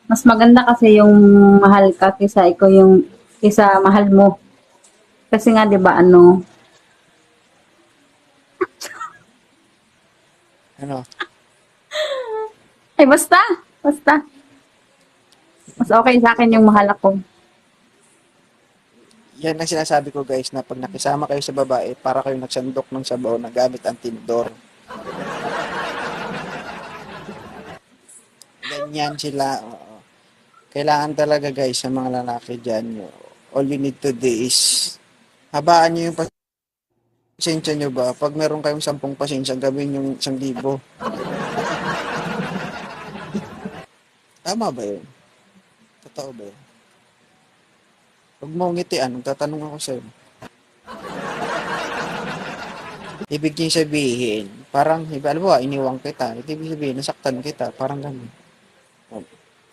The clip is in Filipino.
Mas maganda kasi yung mahal ka kaysa ikaw yung kaysa mahal mo. Kasi nga 'di ba ano, Ano, ay basta, basta. Mas okay sa akin yung mahal ako. yan ang sinasabi ko guys na pag nakisama kayo sa babae, para kayo nagsandok ng sabaw na gamit ang tinidor. Ganyan sila. Oo. Kailangan talaga guys sa mga lalaki dyan, all you need to do is habaan nyo yung pasensya nyo ba? Pag meron kayong 10 pasensya, gawin yung 1,000. Tama ba yun? Totoo ba yun? Huwag mo ngitian, magtatanong ako sa'yo. Ibig niya sabihin, parang, alam mo ba, iniwang kita. Ibig sabihin, nasaktan kita. Parang ganun.